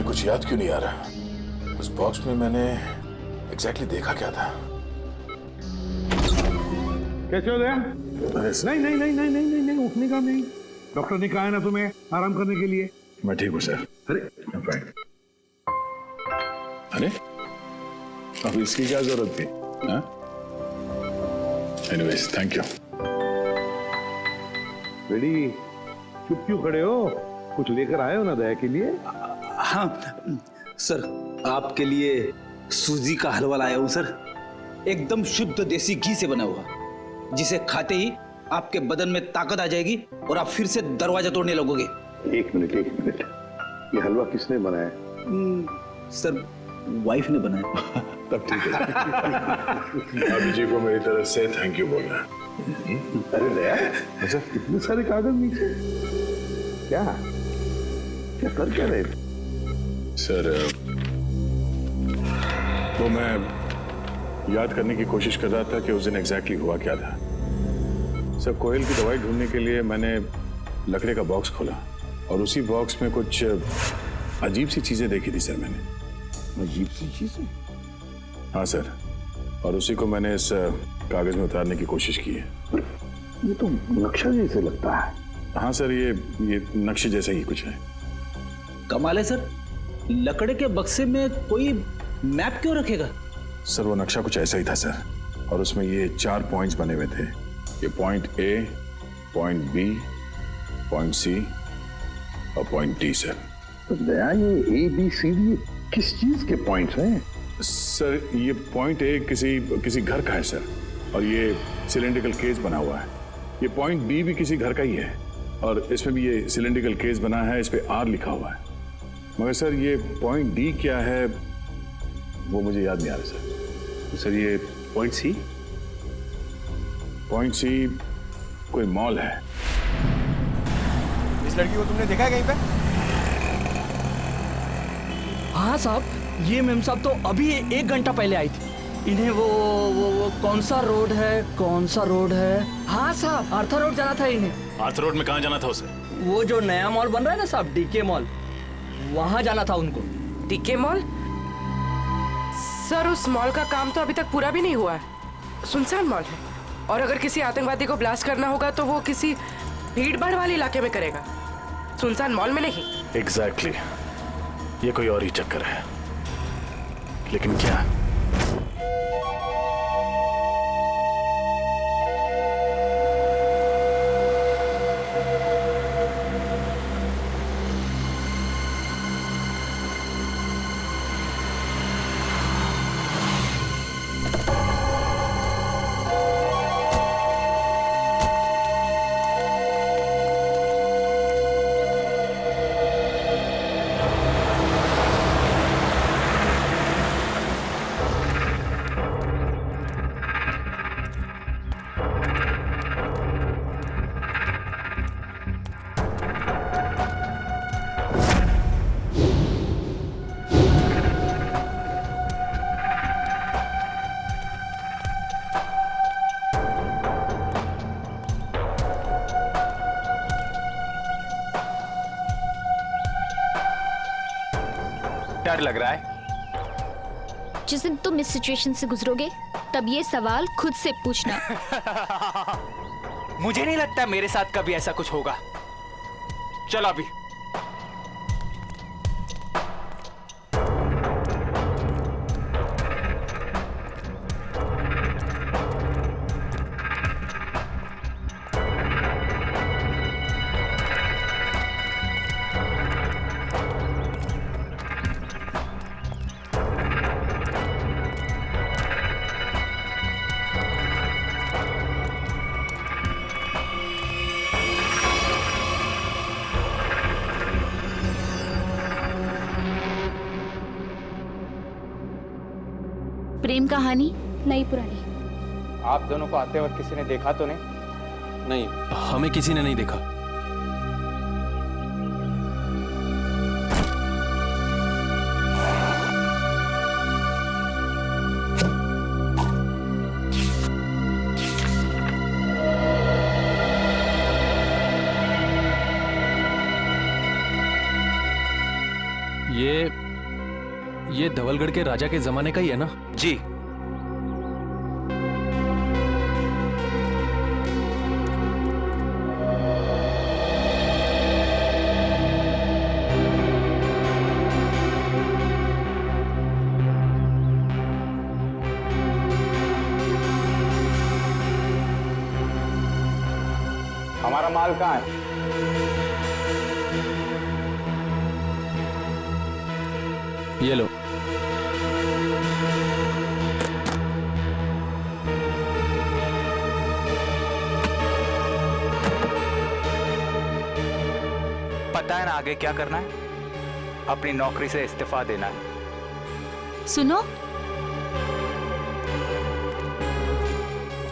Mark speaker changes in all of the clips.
Speaker 1: कुछ याद क्यों नहीं आ रहा? उस बॉक्स में मैंने एग्जैक्टली देखा क्या था?
Speaker 2: कैसे हो गया?
Speaker 1: अरे सर,
Speaker 2: नहीं नहीं नहीं नहीं नहीं नहीं नहीं, उठने का नहीं। डॉक्टर ने कहा है ना तुम्हें आराम करने के लिए।
Speaker 1: मैं ठीक हूँ सर।
Speaker 2: अरे
Speaker 1: I'm fine. अरे अब इसकी क्या जरूरत थी? Anyways thank you.
Speaker 2: बेटी चुप क्यों खड़े हो? कुछ लेकर आए हो ना दया के लिए?
Speaker 3: हाँ सर, आपके लिए सूजी का हलवा लाया हूं सर। एकदम शुद्ध देसी घी से बना हुआ, जिसे खाते ही आपके बदन में ताकत आ जाएगी और आप फिर से दरवाजा तोड़ने लगोगे।
Speaker 2: एक मिनट ये हलवा किसने बनाया?
Speaker 3: सर वाइफ ने बनाया।
Speaker 1: तब ठीक है। भाभी जी को मेरी तरफ से थैंक यू बोलना है।
Speaker 2: अरे दया, अच्छा इतने सारे कागज नीचे क्या क्या कर क्या रहे थे?
Speaker 1: सर वो मैं याद करने की कोशिश कर रहा था कि उस दिन एग्जैक्टली हुआ क्या था। सर कोयल की दवाई ढूंढने के लिए मैंने लकड़े का बॉक्स खोला और उसी बॉक्स में कुछ अजीब सी चीजें देखी थी सर मैंने।
Speaker 2: अजीब सी चीजें?
Speaker 1: हाँ सर, और उसी को मैंने इस कागज में उतारने की कोशिश की है।
Speaker 2: ये तो नक्शा जैसे लगता है।
Speaker 1: हाँ सर, ये नक्शे जैसा ही कुछ है।
Speaker 3: कमाल है सर, लकड़े के बक्से में कोई मैप क्यों रखेगा?
Speaker 1: सर वो नक्शा कुछ ऐसा ही था सर, और उसमें ये 4 पॉइंट्स बने हुए थे। ये point A, point B, point C और पॉइंट डी सर।
Speaker 2: तो दया ये ए बी सी डी किस चीज के पॉइंट्स हैं?
Speaker 1: सर ये पॉइंट ए किसी घर का है सर, और ये सिलेंड्रिकल केस बना हुआ है। ये पॉइंट बी भी किसी घर का ही है, और इसमें भी ये सिलेंड्रिकल केस बना है, इस पे आर लिखा हुआ है। मगर सर ये पॉइंट डी क्या है वो मुझे याद नहीं आ रहा सर।
Speaker 4: सर ये पॉइंट सी?
Speaker 1: पॉइंट सी कोई मॉल है।
Speaker 4: इस लड़की को तुमने देखा है कहीं पे?
Speaker 5: हाँ साहब, ये मेम साहब तो अभी 1 घंटा पहले आई थी। इन्हें वो कौन सा रोड है? हाँ साहब, आर्थर रोड जाना था इन्हें।
Speaker 4: आर्थर रोड में कहाँ जाना था उसे?
Speaker 5: वो जो नया मॉल बन रहा है ना साहब, डीके मॉल, वहाँ जाना था उनको।
Speaker 6: DK mall? सर उस मॉल का काम तो अभी तक पूरा भी नहीं हुआ है, सुनसान मॉल है, और अगर किसी आतंकवादी को ब्लास्ट करना होगा तो वो किसी भीड़ भाड़ वाले इलाके में करेगा, सुनसान मॉल में नहीं।
Speaker 4: एग्जैक्टली, ये कोई और ही चक्कर है। लेकिन क्या?
Speaker 7: डर लग रहा है?
Speaker 8: जिस दिन तुम इस सिचुएशन से गुजरोगे तब ये सवाल खुद से पूछना।
Speaker 7: मुझे नहीं लगता मेरे साथ कभी ऐसा कुछ होगा। चलो अभी।
Speaker 8: प्रेम कहानी नई पुरानी।
Speaker 7: आप दोनों को आते वक्त किसी ने देखा तो नहीं?
Speaker 4: नहीं, हमें किसी ने नहीं देखा।
Speaker 9: ये धवलगढ़ के राजा के जमाने का ही है ना?
Speaker 7: जी।
Speaker 10: हमारा माल कहाँ है?
Speaker 9: ये लो।
Speaker 7: पता है ना आगे क्या करना है? अपनी नौकरी से इस्तीफा देना है।
Speaker 11: सुनो,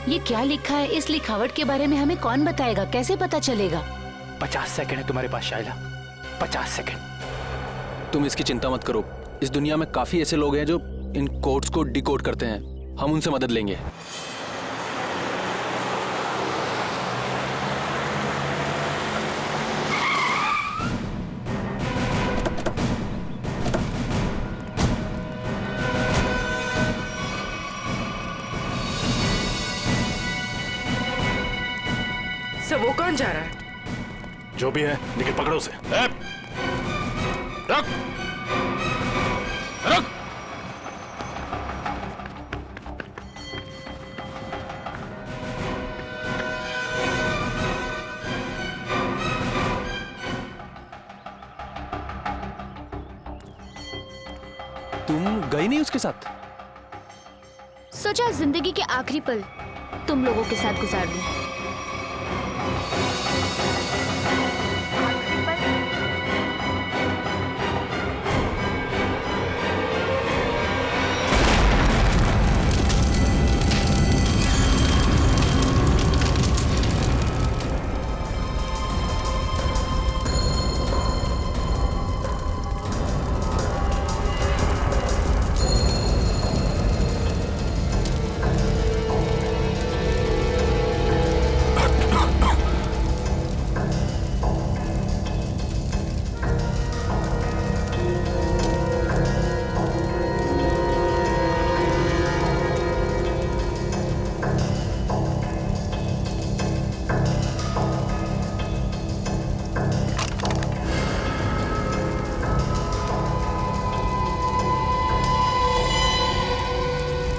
Speaker 11: ये क्या लिखा है? इस लिखावट के बारे में हमें कौन बताएगा? कैसे पता चलेगा?
Speaker 7: 50 सेकंड है तुम्हारे पास शाइला, 50 सेकंड।
Speaker 9: तुम इसकी चिंता मत करो। इस दुनिया में काफी ऐसे लोग हैं जो इन कोड्स को डिकोड करते हैं। हम उनसे मदद लेंगे।
Speaker 6: सर वो कौन जा रहा है?
Speaker 4: जो भी है लेकिन पकड़ो उसे। रख रख।
Speaker 9: तुम गई नहीं उसके साथ?
Speaker 8: सोचा जिंदगी के आखिरी पल तुम लोगों के साथ गुजार दूं।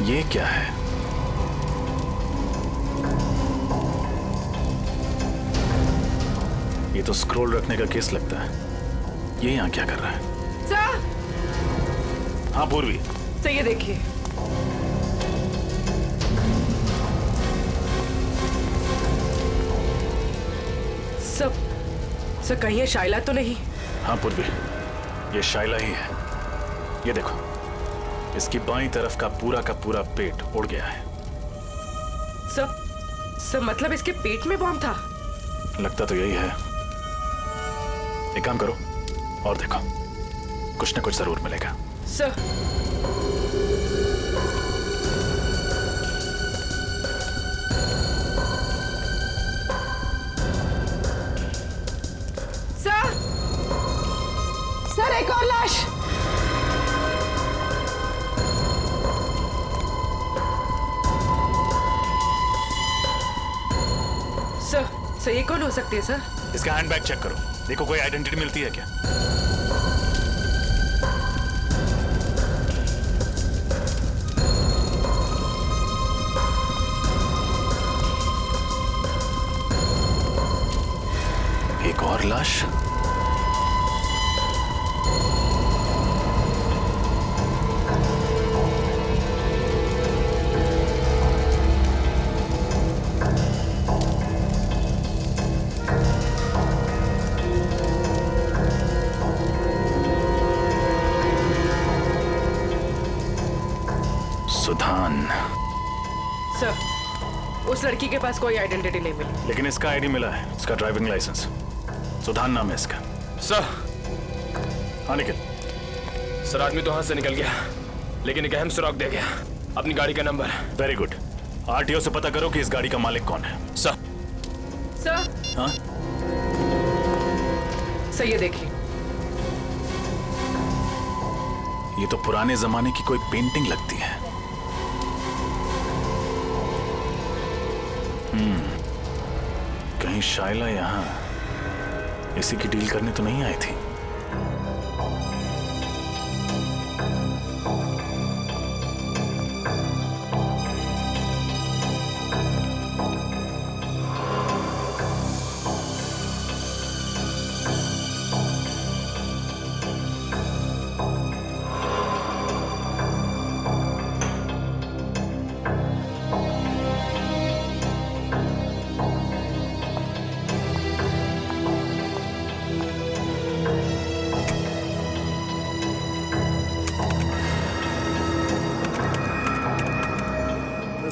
Speaker 4: ये क्या है? ये तो स्क्रोल रखने का केस लगता है। ये यहाँ क्या कर रहा है?
Speaker 6: सर!
Speaker 4: हाँ पूर्वी।
Speaker 6: सर ये देखिए। सर कहीं ये शाइला तो नहीं?
Speaker 4: हाँ पूर्वी, ये शाइला ही है। ये देखो, इसकी बाईं तरफ का पूरा पेट उड़ गया है।
Speaker 6: सर मतलब इसके पेट में बॉम्ब था?
Speaker 4: लगता तो यही है। एक काम करो और देखो, कुछ ना कुछ जरूर मिलेगा।
Speaker 6: सर सर एक और लाश। सर ये कौन हो सकती है सर?
Speaker 4: इसका हैंडबैग चेक करो, देखो कोई आइडेंटिटी मिलती है क्या। एक और लाश। सुधान।
Speaker 6: सर उस लड़की के पास कोई आइडेंटिटी नहीं मिली,
Speaker 4: लेकिन इसका आईडी मिला है, इसका ड्राइविंग लाइसेंस। सुधान नाम है इसका।
Speaker 12: सर।
Speaker 4: हाँ निखिल।
Speaker 12: सर आदमी तो हाथ से निकल गया, लेकिन एक अहम सुराग दे गया, अपनी गाड़ी का नंबर।
Speaker 4: Very good. आरटीओ से पता करो कि इस गाड़ी का मालिक कौन है।
Speaker 12: सर।
Speaker 4: हाँ
Speaker 6: सर ये देखिए।
Speaker 4: ये तो पुराने जमाने की कोई पेंटिंग लगती है। कहीं शाइला यहाँ इसी की डील करने तो नहीं आई थी?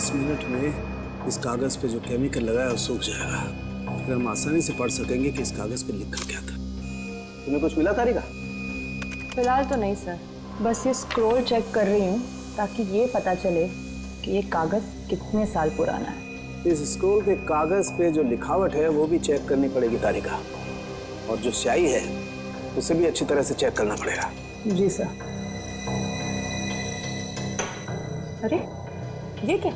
Speaker 13: मिनट में इस कागज पे जो केमिकल लगा है वो सूख जाएगा। फिर हम आसानी से पढ़ सकेंगे कि इस कागज पे लिखा क्या था। तुम्हें कुछ मिला तारिका?
Speaker 14: फिलहाल तो नहीं सर, बस ये स्क्रॉल चेक कर रही हूँ ताकि ये पता चले कि ये कागज कितने साल पुराना है।
Speaker 13: इस स्क्रॉल के कागज पे जो लिखावट है वो भी चेक करनी पड़ेगी तारिका, और जो स्याही है उसे भी अच्छी तरह से चेक करना पड़ेगा।
Speaker 14: जी सर। अरे ये क्या?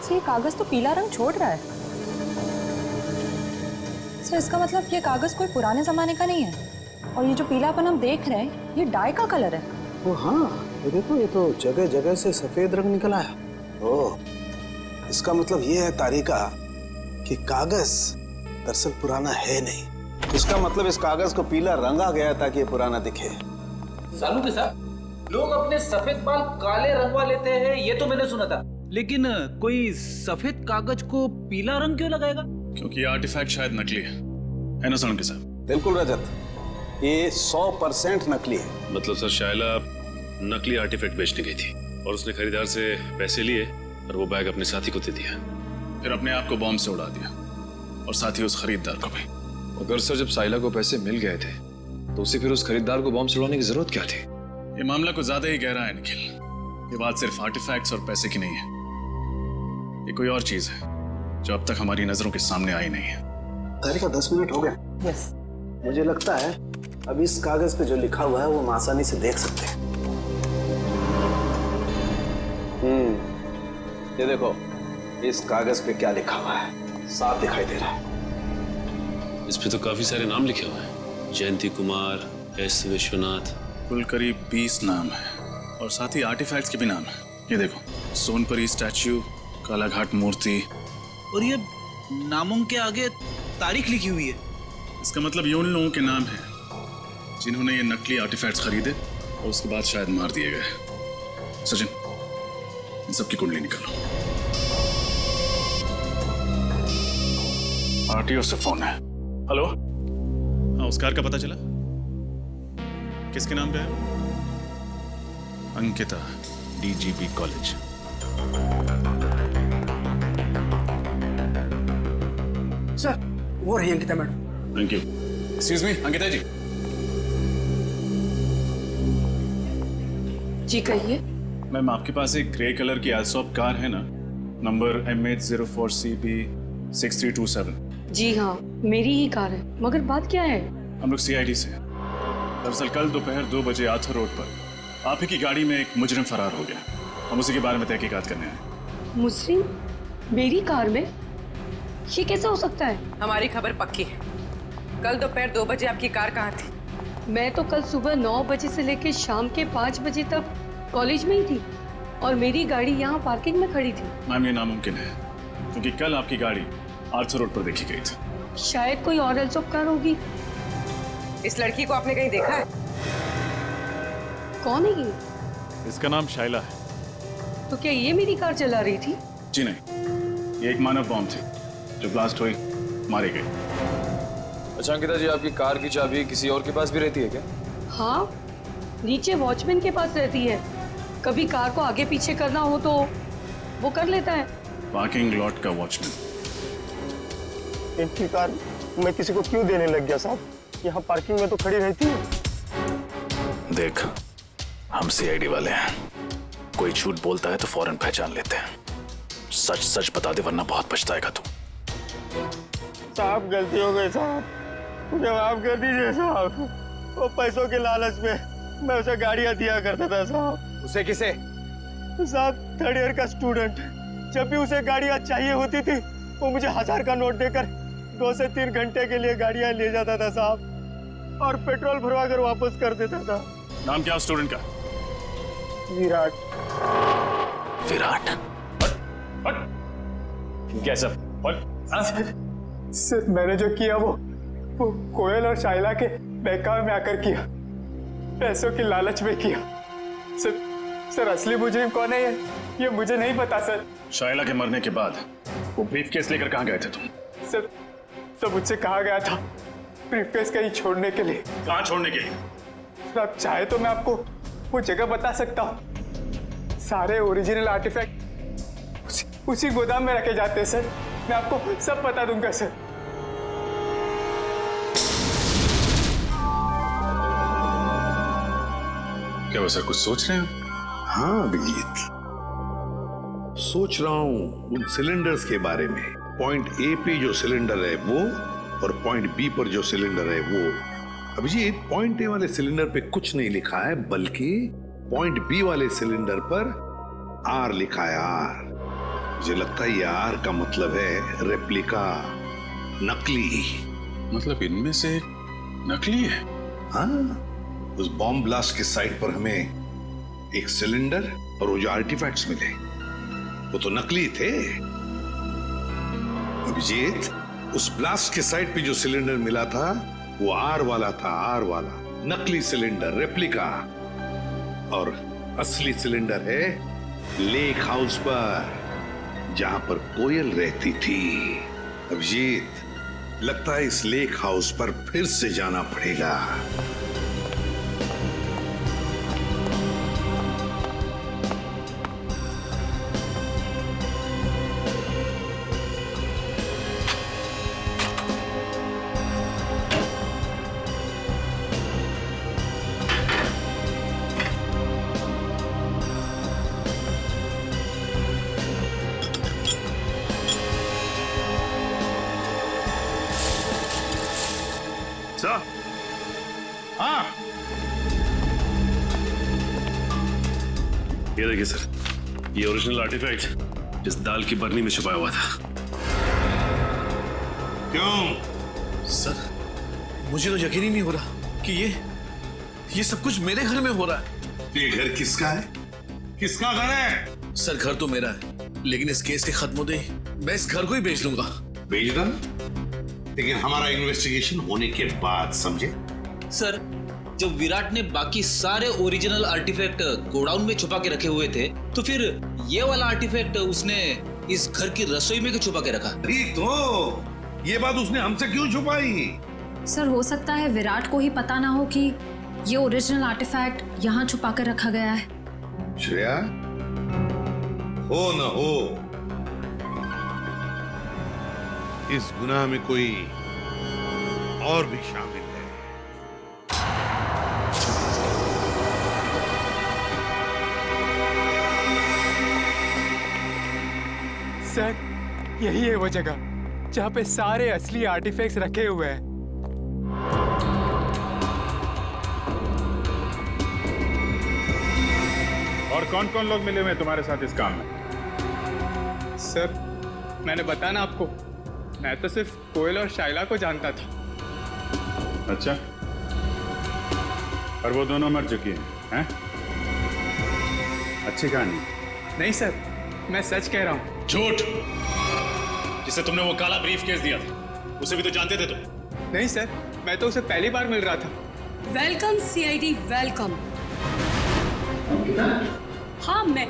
Speaker 14: ये कागज तो पीला रंग छोड़ रहा है। सर इसका मतलब ये कागज कोई पुराने जमाने का नहीं है, और ये जो पीलापन हम देख रहे हैं ये डाई का कलर है।
Speaker 13: ओ हाँ, ये देखो, ये तो जगह जगह से सफेद रंग निकल आया। ओह, इसका मतलब ये है तारिका कि कागज दरअसल पुराना है नहीं। इसका मतलब इस कागज को पीला रंगा गया ताकि ये पुराना दिखे।
Speaker 3: सालू के साथ लोग अपने सफेद बाल काले रंगवा लेते हैं, ये तो मैंने सुना था, लेकिन कोई सफेद कागज को पीला रंग क्यों लगाएगा?
Speaker 4: क्योंकि ये आर्टिफैक्ट शायद नकली है ना सालू के साथ?
Speaker 13: बिल्कुल रजत, ये 100% नकली है।
Speaker 15: मतलब सर शाइला नकली आर्टिफैक्ट बेचने गई थी और उसने खरीदार से पैसे लिए और वो बैग अपने साथी को दे दिया,
Speaker 4: फिर अपने आप को बॉम्ब से उड़ा दिया और साथ ही उस खरीदार को भी।
Speaker 15: अगर सर जब साइला को पैसे मिल गए थे तो उसे फिर उस खरीदार को बॉम्ब से उड़ाने की जरूरत क्या थी?
Speaker 4: ये मामला कुछ ज्यादा ही गहरा है निखिल। ये बात सिर्फ आर्टिफैक्ट्स और पैसे की नहीं है, ये कोई और चीज है जो अब तक हमारी नजरों के सामने आई नहीं है।
Speaker 13: तारिका 10 मिनट हो गए।
Speaker 14: यस।
Speaker 13: मुझे लगता है अब इस कागज पे जो लिखा हुआ है वो हम आसानी से देख सकते हैं। ये देखो, इस कागज पे क्या लिखा हुआ है, साफ दिखाई दे रहा है।
Speaker 15: इस पे तो काफी सारे नाम लिखे हुए हैं, जयंती कुमार, एस विश्वनाथ।
Speaker 4: कुल करीब 20 नाम है और साथ ही आर्टिफैक्ट्स के भी नाम है। ये देखो, सोनपरी स्टैच्यू, कालाघाट मूर्ति,
Speaker 3: और ये नामों के आगे तारीख लिखी हुई है।
Speaker 4: इसका मतलब ये उन लोगों के नाम हैं जिन्होंने ये नकली आर्टिफैक्ट्स खरीदे और उसके बाद शायद मार दिए गए। सचिन, इन सबकी कुंडली निकालो। आरटीओ से फोन है। हेलो, हाँ, उस कार का पता चला? किसके नाम पे है? Ankita, DGP college.
Speaker 5: सर, वो रही Ankita madam.
Speaker 4: Thank you. Excuse me, Ankita ji.
Speaker 6: जी कहिए।
Speaker 4: मैम, आपके पास एक ग्रे कलर की एल्सॉप कार है ना, नंबर MH04CB 6327?
Speaker 14: जी हाँ, मेरी ही कार है, मगर बात क्या है?
Speaker 4: हम लोग CID से हैं। दरअसल कल दोपहर 2 बजे आथर रोड पर आप ही की गाड़ी में एक मुजरिम फरार हो गया। हम उसी के बारे में तहकीकात करने आए।
Speaker 14: मुजरिम मेरी कार में? ये कैसे हो सकता है?
Speaker 6: हमारी खबर पक्की है। कल दोपहर 2 बजे आपकी कार कहाँ थी?
Speaker 14: मैं तो कल सुबह 9 बजे से लेकर शाम के 5 बजे तक कॉलेज में ही थी, और मेरी गाड़ी यहाँ पार्किंग में खड़ी थी।
Speaker 4: मैम, ये नामुमकिन है क्योंकि कल आपकी गाड़ी आर्थर रोड पर देखी गई थी।
Speaker 14: शायद कोई और एल्सॉप कार होगी।
Speaker 6: इस लड़की को आपने कहीं देखा है?
Speaker 14: कौन है ये?
Speaker 4: इसका नाम शाइला है।
Speaker 14: तो क्या ये मेरी कार चला रही थी?
Speaker 4: जी नहीं, ये एक मानव बॉम्ब थी जो ब्लास्ट हुई, मारी गई।
Speaker 15: अच्छा अंकिता जी, आपकी कार की चाबी किसी और के पास भी रहती है क्या?
Speaker 14: हाँ, नीचे वॉचमैन के पास रहती है। कभी कार को आगे पीछे करना हो तो वो कर लेता है।
Speaker 4: पार्किंग लॉट का वॉचमैन।
Speaker 16: इनकी कार मैं किसी को क्यों देने लग गया साहब? यहाँ पार्किंग में तो खड़ी रहती है।
Speaker 4: देख, हम CID वाले हैं, कोई झूठ बोलता है तो फौरन पहचान लेते हैं। सच सच बता दे वरना बहुत पछताएगा तू।
Speaker 16: साहब गलती हो गई साहब, मुझे माफ कर दीजिए साहब। वो पैसों के लालच में मैं उसे गाड़ियां दिया करता था साहब।
Speaker 3: उसे किसे?
Speaker 16: साहब 3rd ईयर का स्टूडेंट। जब भी उसे गाड़ियां चाहिए होती थी वो मुझे 1000 का नोट देकर 2 से 3 घंटे के लिए गाड़ियां ले जाता था साहब, और पेट्रोल भरवा कर वापस कर देता था।
Speaker 4: नाम क्या स्टूडेंट का?
Speaker 16: विराट।
Speaker 9: विराट?
Speaker 12: कैसा?
Speaker 16: सिर्फ मैंने जो किया वो कोयल और शाइला के बहकावे में आकर किया, पैसों की लालच में किया। सर असली मुजरिम कौन है ये मुझे नहीं पता सर।
Speaker 4: शाइला के मरने के बाद वो ब्रीफकेस लेकर कहाँ गए थे तुम?
Speaker 16: सर मुझसे कहा गया था ब्रीफकेस कहीं छोड़ने के लिए।
Speaker 4: कहाँ छोड़ने के लिए?
Speaker 16: सर आप चाहे तो मैं आपको वो जगह बता सकता हूँ। सारे ओरिजिनल आर्टिफैक्ट उसी गोदाम में रखे जाते हैं सर। मैं आपको सब बता दूंगा सर।
Speaker 15: क्या वो सर कुछ सोच रहे हैं?
Speaker 2: हाँ अभिजीत, सोच रहा हूं उन सिलेंडर्स के बारे में। पॉइंट ए पे जो सिलेंडर है वो, और पॉइंट बी पर जो सिलेंडर है वो। अभिजीत, पॉइंट ए वाले सिलेंडर पे कुछ नहीं लिखा है, बल्कि पॉइंट बी वाले सिलेंडर पर आर लिखा है, आर। मुझे लगता है ये आर का मतलब है रेप्लिका, नकली।
Speaker 15: मतलब इनमें से नकली है?
Speaker 2: हाँ, उस बॉम्ब ब्लास्ट के साइट पर हमें एक सिलेंडर और वो जो आर्टिफैक्ट्स मिले वो तो नकली थे। अभिजीत, उस ब्लास्ट के साइट पे जो सिलेंडर मिला था वो आर वाला था, आर वाला नकली सिलेंडर, रेप्लिका। और असली सिलेंडर है लेक हाउस पर, जहां पर कोयल रहती थी। अभिजीत, लगता है इस लेक हाउस पर फिर से जाना पड़ेगा।
Speaker 15: हाँ, ये देखिए सर, ये ओरिजिनल आर्टिफैक्ट इस दाल की बरनी में छुपाया हुआ था।
Speaker 2: क्यों?
Speaker 17: सर, मुझे तो यकीन ही नहीं हो रहा कि ये सब कुछ मेरे घर में हो रहा है।
Speaker 2: ये घर किसका है? किसका घर है?
Speaker 17: सर, घर तो मेरा है, लेकिन इस केस के खत्म होते ही मैं इस घर को ही बेच दूंगा।
Speaker 2: बेच दो, लेकिन हमारा इन्वेस्टिगेशन होने के बाद, समझे?
Speaker 3: सर, जब विराट ने बाकी सारे ओरिजिनल आर्टिफैक्ट गोडाउन में छुपा के रखे हुए थे, तो फिर ये वाला आर्टिफैक्ट उसने इस घर की रसोई में क्यों छुपा के रखा?
Speaker 2: ठीक तो, ये बात उसने हमसे क्यों छुपाई?
Speaker 18: सर, हो सकता है विराट को ही पता ना हो कि ये ओरिजिनल आर्टिफैक्ट यहाँ छुपा कर रखा गया है।
Speaker 2: श्रेया, हो न हो, इस गुनाह में कोई और भी शामिल है।
Speaker 16: सर, यही है वो जगह जहाँ पे सारे असली आर्टिफैक्ट्स रखे हुए हैं।
Speaker 4: और कौन कौन लोग मिले हुए हैं तुम्हारे साथ इस काम में?
Speaker 16: सर, मैंने बताया ना आपको, मैं तो सिर्फ कोयल और शाइला को जानता था।
Speaker 4: अच्छा, और वो दोनों मर चुकी हैं? अच्छी कहानी।
Speaker 16: नहीं सर, मैं सच कह रहा हूँ।
Speaker 4: झूठ! जिसे तुमने वो काला ब्रीफ केस दिया था, उसे भी तो जानते थे तुम?
Speaker 16: नहीं सर, मैं तो उसे पहली बार मिल रहा था।
Speaker 18: Welcome CID, welcome. हाँ, मैं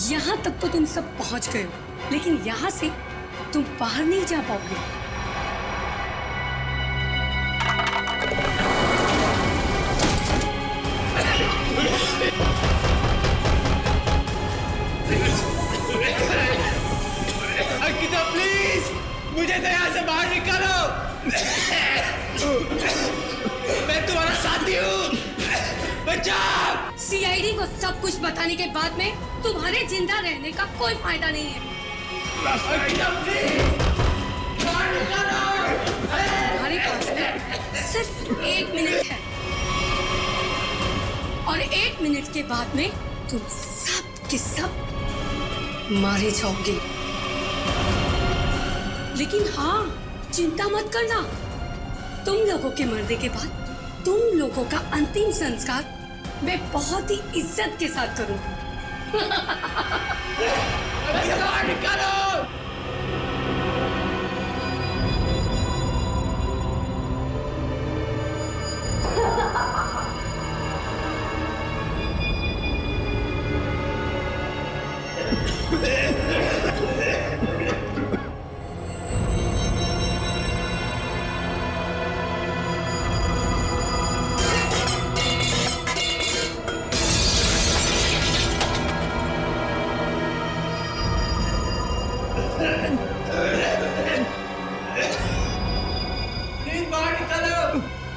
Speaker 18: यहाँ तक तो तुम सब पहुँच गए हो, लेकिन यहाँ से तुम बाहर नहीं जा पाओगे।
Speaker 5: अंकिता, प्लीज मुझे तो यहाँ से बाहर निकालो। मैं तुम्हारा साथी हूँ, बचाओ।
Speaker 18: सीआईडी को सब कुछ बताने के बाद में तुम्हारे जिंदा रहने का कोई फायदा नहीं है।
Speaker 5: अंकिता, प्लीज बाहर निकालो।
Speaker 18: तुम्हारे पास में सिर्फ 1 मिनट है। और 1 मिनट के बाद में तुम सब के सब मारे जाओगे। लेकिन हाँ, चिंता मत करना, तुम लोगों के मरने के बाद तुम लोगों का अंतिम संस्कार मैं बहुत ही इज्जत के साथ करूंगी।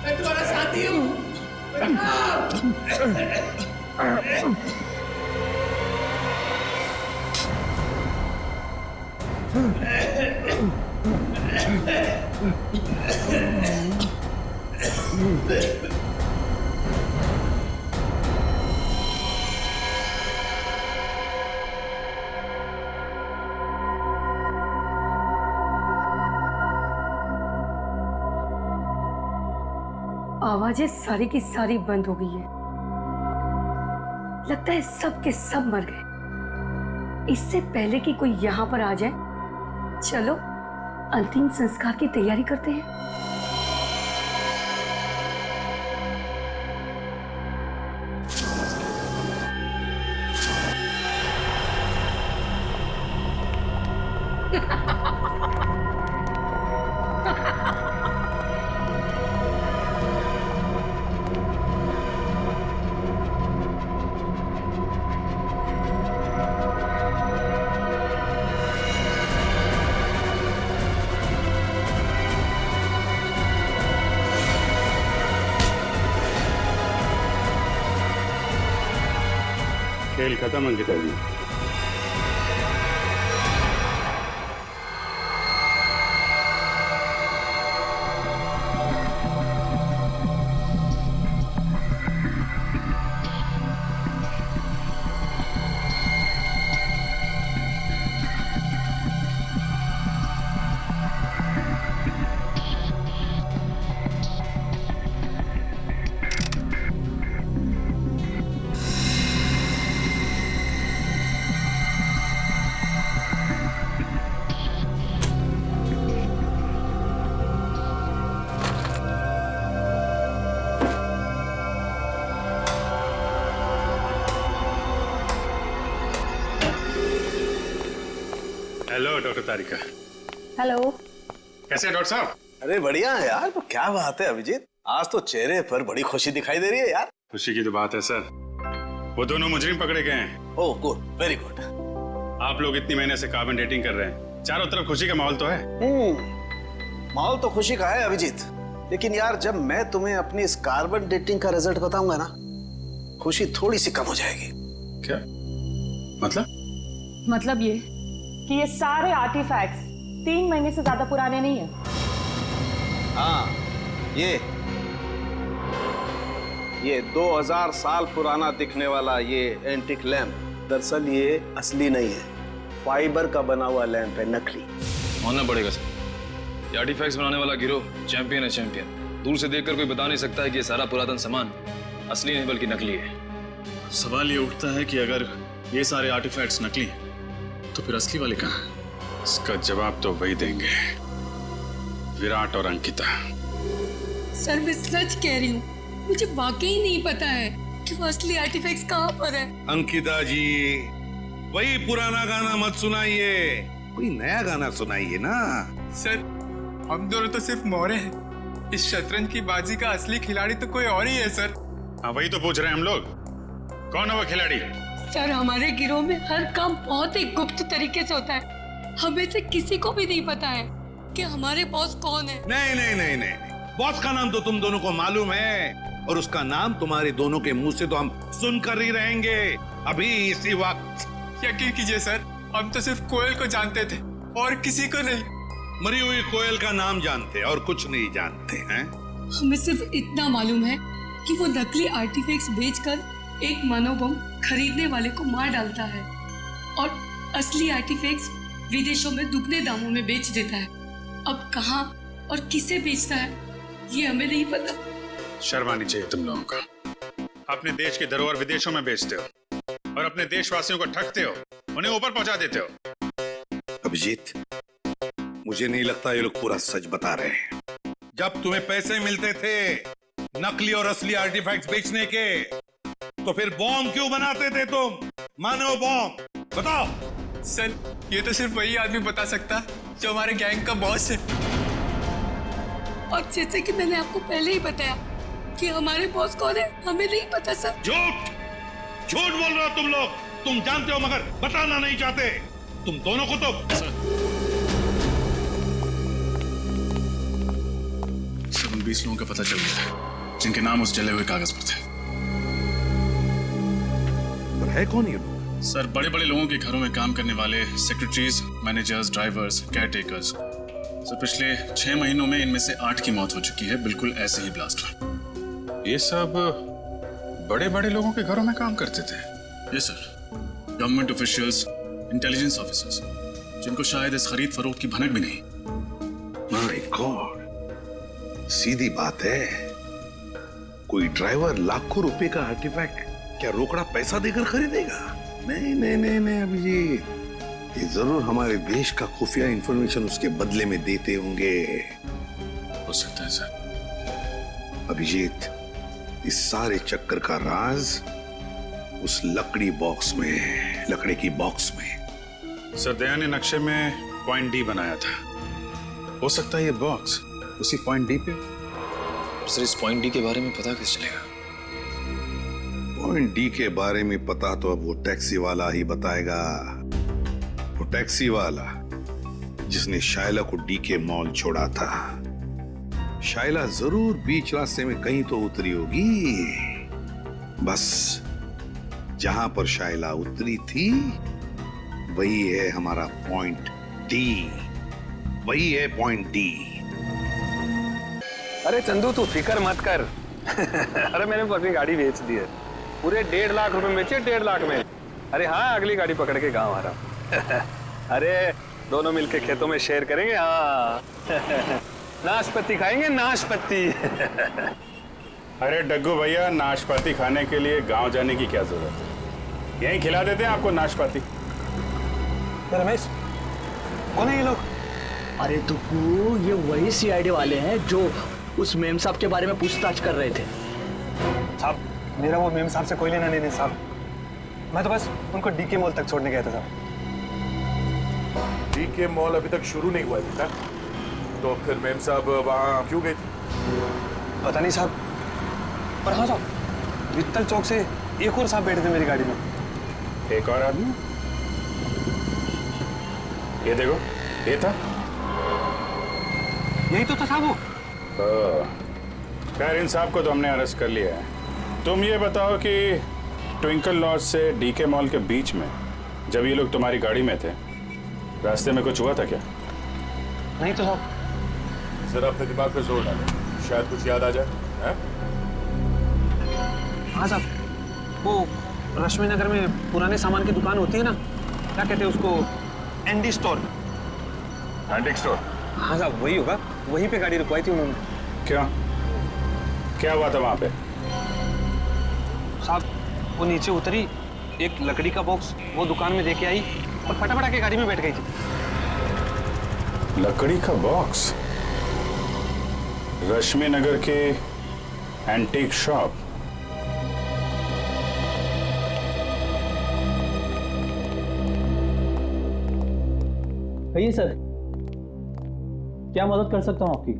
Speaker 5: मैं तुम्हारा साथी हूँ।
Speaker 18: आवाजें सारी की सारी बंद हो गई है। लगता है सब के सब मर गए। इससे पहले कि कोई यहाँ पर आ जाए, चलो अंतिम संस्कार की तैयारी करते हैं।
Speaker 15: खेल खत्म अंकिता जी। हेलो डॉक्टर तारिका।
Speaker 14: हेलो।
Speaker 15: कैसे हैं डॉक्टर साहब?
Speaker 13: अरे बढ़िया है यार। तो क्या बात है अभिजीत, आज तो चेहरे पर बड़ी खुशी दिखाई दे रही है यार।
Speaker 15: खुशी की तो बात है सर, वो दोनों मुजरिम पकड़े गए हैं।
Speaker 13: Oh good, very good.
Speaker 15: आप लोग इतनी महीने से कार्बन डेटिंग कर रहे हैं, चारों तरफ खुशी का माहौल तो है।
Speaker 13: माहौल तो खुशी का है अभिजीत, लेकिन यार जब मैं तुम्हें अपनी इस कार्बन डेटिंग का रिजल्ट बताऊंगा ना, खुशी थोड़ी सी कम हो जाएगी।
Speaker 15: क्या
Speaker 14: मतलब ये कि ये सारे आर्टिफैक्ट्स 3 महीने से ज्यादा पुराने नहीं है।
Speaker 13: हाँ, ये 2000 साल पुराना दिखने वाला ये एंटिक लैंप दरअसल ये असली नहीं है, फाइबर का बना हुआ लैंप है, नकली।
Speaker 12: मानना पड़ेगा सर, ये आर्टिफैक्ट्स बनाने वाला गिरोह चैंपियन है, चैंपियन। दूर से देखकर कोई बता नहीं सकता है कि ये सारा पुरातन सामान असली नहीं बल्कि नकली है।
Speaker 4: सवाल ये उठता है कि अगर ये सारे आर्टिफैक्ट्स नकली हैं तो फिर असली वाले कहाँ हैं?
Speaker 15: इसका जवाब तो वही देंगे, विराट और अंकिता।
Speaker 18: सर मैं सच कह रही हूँ, मुझे वाकई नहीं पता है कि वो असली आर्टिफैक्ट्स कहाँ पर है।
Speaker 2: अंकिता जी, वही पुराना गाना मत सुनाइए, कोई नया गाना सुनाइए ना।
Speaker 19: सर हम दोनों तो सिर्फ मोहरे हैं, इस शतरंज की बाजी का असली खिलाड़ी तो कोई और ही है सर।
Speaker 15: हाँ वही तो पूछ रहे हैं हम लोग, कौन है वो खिलाड़ी?
Speaker 18: सर हमारे गिरोह में हर काम बहुत ही गुप्त तरीके से होता है, हमें से किसी को भी नहीं पता है कि हमारे बॉस कौन है।
Speaker 2: नहीं नहीं नहीं नहीं, बॉस का नाम तो तुम दोनों को मालूम है, और उसका नाम तुम्हारे दोनों के मुंह से तो हम सुनकर ही रहेंगे अभी इसी वक्त।
Speaker 19: यकीन कीजिए सर, हम तो सिर्फ कोयल को जानते थे और किसी को नहीं।
Speaker 2: मरी हुई कोयल का नाम जानते और कुछ नहीं जानते हैं।
Speaker 18: हमें सिर्फ इतना मालूम है कि वो नकली आर्टिफैक्ट्स बेचकर एक मनोबम खरीदने वाले को मार डालता है और असली आर्टिफैक्ट्स विदेशों में दुगने दामों में बेच देता है। अब कहाँ और किसे बेचता है ये हमें नहीं पता।
Speaker 4: शर्म आनी चाहिए तुम लोगों का। अपने देश की धरोहर विदेशों में बेचते हो और अपने देशवासियों को ठगते हो, उन्हें ऊपर पहुंचा देते हो।
Speaker 2: अभिजीत, मुझे नहीं लगता ये लोग पूरा सच बता रहे हैं। जब तुम्हें पैसे मिलते थे नकली और असली आर्टिफैक्ट्स बेचने के, तो फिर बॉम्ब क्यों बनाते थे तुम? मानो बॉम्ब, बताओ।
Speaker 19: सर, ये तो सिर्फ वही आदमी बता सकता जो हमारे गैंग का बॉस है।
Speaker 18: और जैसे कि मैंने आपको पहले ही बताया कि हमारे बॉस कौन है हमें नहीं पता सर।
Speaker 2: झूठ झूठ बोल रहे हो तुम लोग। तुम जानते हो मगर बताना नहीं चाहते। तुम दोनों को तो
Speaker 4: सब उन 20 लोगों का पता चल गया है जिनके नाम उस जले हुए कागज पर थे।
Speaker 2: पर है कौन ये लोग?
Speaker 4: सर, बड़े बड़े लोगों के घरों में काम करने वाले secretaries, managers, drivers, caretakers. Sir, पिछले 6 महीनों में इनमें से 8 की मौत हो चुकी है, बिल्कुल ऐसे ही ब्लास्ट में। ये सब बड़े बड़े लोगों के घरों में काम करते थे? Yes sir, government officials, intelligence officers, जिनको शायद इस खरीद फरोख्त की भनक भी नहीं।
Speaker 2: माय गॉड, सीधी बात है। कोई ड्राइवर लाखों रुपए का आर्टिफैक्ट क्या रोकड़ा पैसा देकर खरीदेगा? नहीं नहीं नहीं नहीं अभिजीत, ये जरूर हमारे देश का खुफिया इंफॉर्मेशन उसके बदले में देते होंगे।
Speaker 4: हो सकता है सर।
Speaker 2: अभिजीत, इस सारे चक्कर का राज उस लकड़ी बॉक्स में है, लकड़ी की बॉक्स में।
Speaker 4: सर, दया ने नक्शे में पॉइंट डी बनाया था। हो सकता है ये बॉक्स उसी पॉइंट डी पे।
Speaker 12: सर, इस पॉइंट डी के बारे में पता कैसे चलेगा?
Speaker 2: पॉइंट डी के बारे में पता तो अब वो टैक्सी वाला ही बताएगा। वो टैक्सी वाला जिसने शायला को डी के मॉल छोड़ा था। शायला जरूर बीच रास्ते में कहीं तो उतरी होगी। बस जहां पर शायला उतरी थी वही है हमारा पॉइंट डी। वही है पॉइंट डी।
Speaker 10: अरे चंदू, तू फिक्र मत कर। अरे मैंने अपनी गाड़ी बेच दी है, पूरे 1.5 लाख रुपए में बेचे, 1.5 लाख में। अरे हाँ, अगली गाड़ी पकड़ के गाँव आ रहा हूँ। अरे दोनों मिलके खेतों में शेयर करेंगे। हाँ नाशपाती खाएंगे, नाशपाती।
Speaker 20: अरे डग्गू भैया, नाशपाती खाने के लिए गांव जाने की क्या जरूरत है? यहीं खिला देते हैं आपको नाशपाती।
Speaker 16: रमेश, कौन है ये लोग?
Speaker 5: अरे दुग्गू, ये वही सीआईडी वाले हैं जो उस मेम साहब के बारे में पूछताछ कर रहे थे।
Speaker 16: साहब, मेरा वो मेम साहब से कोई लेना नहीं साहब। मैं तो बस उनको डीके मॉल तक छोड़ने गया था साहब।
Speaker 1: डीके मॉल अभी तक शुरू नहीं हुआ था, तो फिर मेम साहब वहाँ क्यों गए थे?
Speaker 16: पता नहीं साहब, पर हाँ साहब, वित्तल चौक से एक और साहब बैठे थे मेरी गाड़ी में।
Speaker 20: एक और आदमी? ये देखो, ये था।
Speaker 16: यही तो था साहब वो।
Speaker 20: खैर, इन साहब को तो हमने अरेस्ट कर लिया है। तुम ये बताओ कि ट्विंकल लॉज से डीके मॉल के बीच में जब ये लोग तुम्हारी गाड़ी में थे, रास्ते में कुछ हुआ था क्या?
Speaker 16: नहीं तो साहब।
Speaker 1: जरा अपने दिमाग पे जोर डालो, शायद कुछ याद आ जाए।
Speaker 16: हाँ साहब, वो रश्मि नगर में पुराने सामान की दुकान होती है ना, क्या कहते हैं उसको? Andy store.
Speaker 1: Antique store?
Speaker 16: हाँ साहब, वही होगा। वहीं पे गाड़ी रुकवाई थी उन्होंने।
Speaker 20: क्या हुआ था वहां पे?
Speaker 16: साहब, वो नीचे उतरी, एक लकड़ी का बॉक्स वो दुकान में देके आई और फटाफट आके गाड़ी में बैठ गई थी।
Speaker 20: लकड़ी का बॉक्स? रश्मि नगर के एंटीक शॉप?
Speaker 21: कहिए सर, क्या मदद कर सकता हूँ आपकी?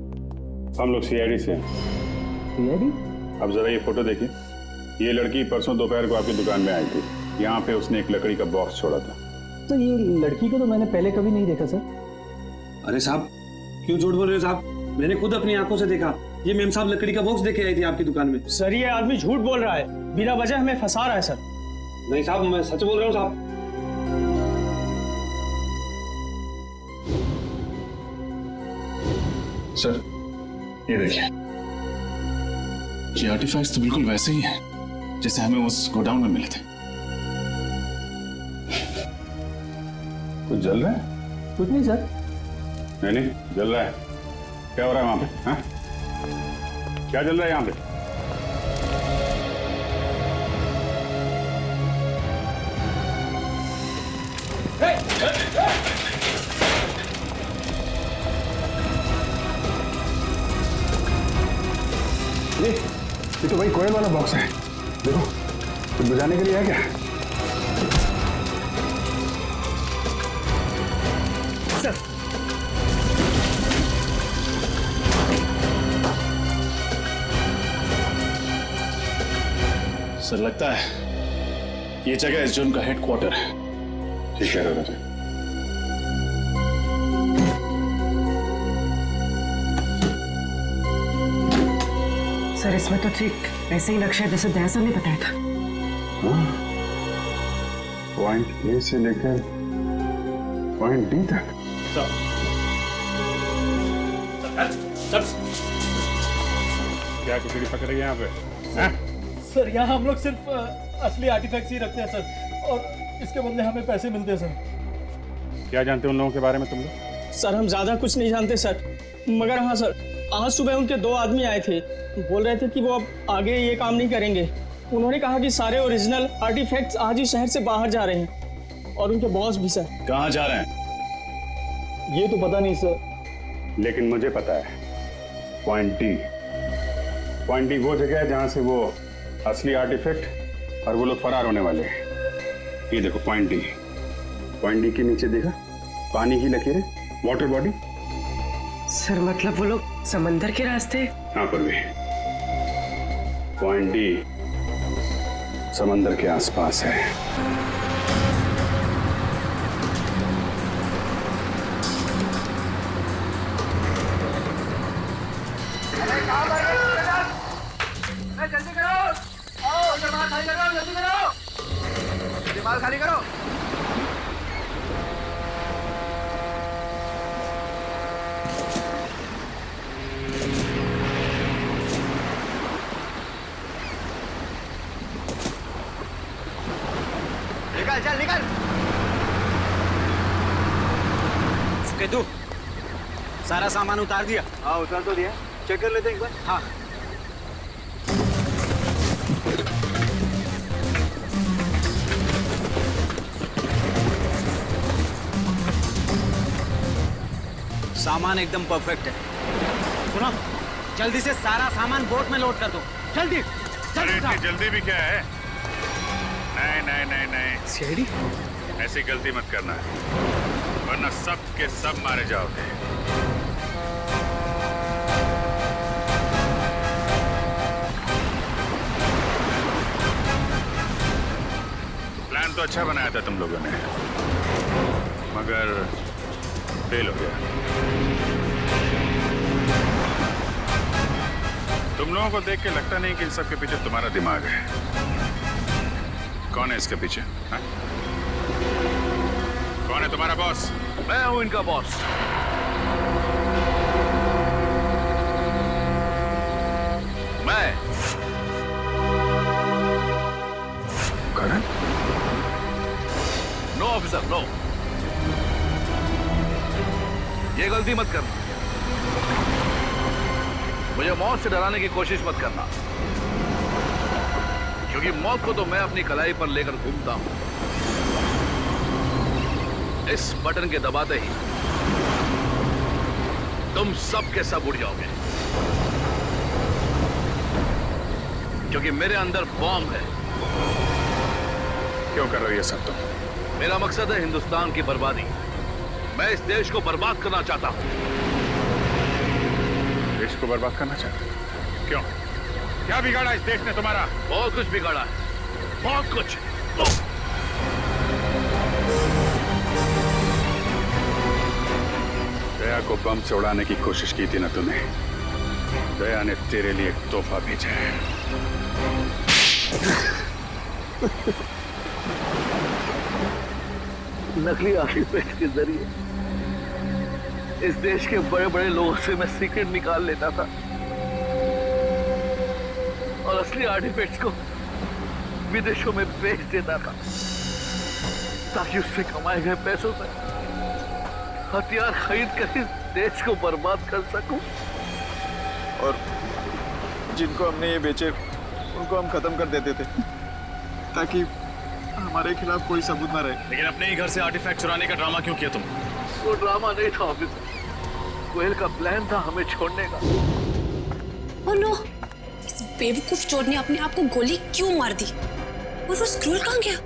Speaker 20: हम लोग सीआईडी से हैं।
Speaker 21: सीआईडी?
Speaker 20: अब जरा ये फोटो देखिए। ये लड़की परसों दोपहर को आपकी दुकान में आई थी। यहाँ पे उसने एक लकड़ी का बॉक्स छोड़ा था।
Speaker 21: तो ये लड़की को तो मैंने पहले कभी नहीं देखा सर।
Speaker 16: अरे साहब, क्यों झूठ बोल रहे हो साहब? मैंने खुद अपनी आंखों से देखा। ये मेम साहब लकड़ी का बॉक्स देके आई थी आपकी दुकान में।
Speaker 21: सर, ये आदमी झूठ बोल रहा है, बिना वजह हमें फंसा रहा है सर।
Speaker 16: नहीं साहब, मैं सच बोल रहा हूँ साहब।
Speaker 4: सर, ये देखिए, ये आर्टिफैक्ट्स तो बिल्कुल वैसे ही हैं जैसे हमें उस गोडाउन में मिले थे।
Speaker 20: कुछ जल रहा है?
Speaker 21: कुछ नहीं सर।
Speaker 20: नहीं जल रहा है। क्या हो रहा है वहां पे? हाँ? क्या जल रहा है यहाँ पे? ये तो भाई कोयल वाला बॉक्स है। देखो कुछ बजाने के लिए है क्या?
Speaker 16: सर
Speaker 4: सर लगता है ये जगह इस जोन का हेडक्वार्टर है।
Speaker 20: ठीक है राजा।
Speaker 6: सर इसमें तो ठीक ऐसे ही नक्शा जैसे दयासर ने बताया था।
Speaker 20: पॉइंट ए से लेकर पॉइंट डी तक। क्या किसी की पकड़ है यहाँ पे? हाँ?
Speaker 21: सर यहाँ हम लोग सिर्फ असली आर्टिफैक्ट्स ही रखते हैं सर, और इसके बदले हमें पैसे मिलते हैं सर।
Speaker 20: क्या जानते हो उन लोगों के बारे में तुम लोग?
Speaker 21: सर हम ज्यादा कुछ नहीं जानते सर, मगर हाँ सर, आज सुबह उनके 2 आदमी आए थे, बोल रहे थे कि वो अब आगे ये काम नहीं करेंगे। उन्होंने कहा कि सारे ओरिजिनल आर्टिफैक्ट्स आज ही शहर से बाहर जा रहे हैं, और उनके बॉस भी सर।
Speaker 4: कहाँ जा रहे हैं?
Speaker 21: ये तो पता नहीं सर।
Speaker 20: लेकिन मुझे पता है, पॉइंट डी। पॉइंट डी वो जगह है जहां से वो असली आर्टिफैक्ट और वो लोग फरार होने वाले हैं। ये देखो पॉइंट डी। पॉइंट डी के नीचे देखा पानी की लकीरें, वाटर बॉडी।
Speaker 6: सर मतलब वो लोग समंदर के रास्ते?
Speaker 20: हाँ पर भी पॉइंट डी समंदर के आसपास है।
Speaker 16: जल्दी करो, आओ दिमाग खाली करो, जल्दी करो, दिमाग खाली करो। निकल चल निकल।
Speaker 3: तू सारा सामान उतार दिया?
Speaker 16: हाँ उतार तो दिया, चेक कर लेते हैं एक बार।
Speaker 3: हाँ सामान एकदम परफेक्ट है। सुनो जल्दी से सारा सामान बोट में लोड कर दो, जल्दी
Speaker 20: इतनी जल्दी भी क्या है? नहीं नहीं नहीं नहीं
Speaker 3: सीढ़ी
Speaker 20: ऐसी गलती मत करना, वरना सब के सब मारे जाओगे। प्लान तो अच्छा बनाया था तुम लोगों ने, मगर फेल हो गया। तुम लोगों को देख के लगता नहीं कि इन सब के पीछे तुम्हारा दिमाग है। कौन है इसके पीछे? हा? कौन है तुम्हारा बॉस?
Speaker 12: मैं हूं इनका बॉस। मैं
Speaker 20: करण?
Speaker 12: नो ऑफिसर नो, ये गलती मत करना। मुझे मौत से डराने की कोशिश मत करना, क्योंकि मौत को तो मैं अपनी कलाई पर लेकर घूमता हूं। इस बटन के दबाते ही तुम सब के सब उड़ जाओगे, क्योंकि मेरे अंदर बॉम्ब है।
Speaker 20: क्यों कर रही है सब तुम?
Speaker 12: मेरा मकसद है हिंदुस्तान की बर्बादी। मैं इस देश को बर्बाद करना चाहता हूं।
Speaker 20: देश को बर्बाद करना चाहते हो? क्यों? क्या बिगाड़ा इस देश ने तुम्हारा?
Speaker 12: बहुत कुछ बिगाड़ा है, बहुत कुछ।
Speaker 20: दया को बम से उड़ाने की कोशिश की थी ना तूने? दया ने तेरे लिए एक तोहफा भेजा है।
Speaker 12: नकली आर्टिफैक्ट के जरिए इस देश के बड़े बड़े लोगों से मैं सीक्रेट निकाल लेता था, और असली आर्टिफैक्ट्स को
Speaker 11: विदेशों में बेच देता था ताकि उससे कमाए गए पैसों से हथियार खरीद कर इस देश को बर्बाद कर सकूं।
Speaker 22: और जिनको हमने ये बेचे उनको हम खत्म कर देते थे ताकि हमारे खिलाफ कोई सबूत ना रहे।
Speaker 4: लेकिन अपने ही घर से आर्टिफैक्ट चुराने का ड्रामा क्यों किया तुम?
Speaker 11: वो ड्रामा नहीं था ऑफिसर, गोयल का प्लान था हमें छोड़ने का।
Speaker 23: ओह नो, इस बेवकूफ चोर ने अपने आप को गोली क्यों मार दी? और वो स्क्रोल कहाँ गया?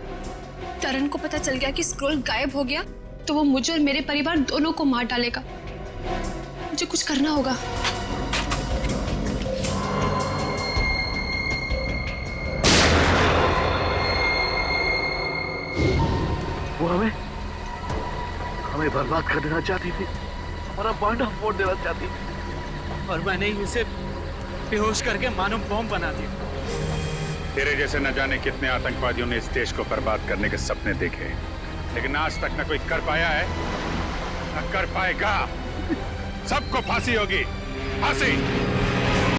Speaker 23: तरन को पता चल गया कि स्क्रोल गायब हो गया तो वो मुझे और मेरे परिवार दोनों को मार डालेगा। मुझे कुछ करना होगा।
Speaker 11: वो हमें बर्बाद कर देना चाहती थी, हमारा बांडा फोड़ देना चाहती थी।
Speaker 21: और मैंने ही उसे बेहोश करके मानव बम बना दिया।
Speaker 20: तेरे जैसे न जाने कितने आतंकवादियों ने इस देश को बर्बाद करने के सपने देखे, लेकिन आज तक न कोई कर पाया है न कर पाएगा। सबको फांसी होगी, फांसी।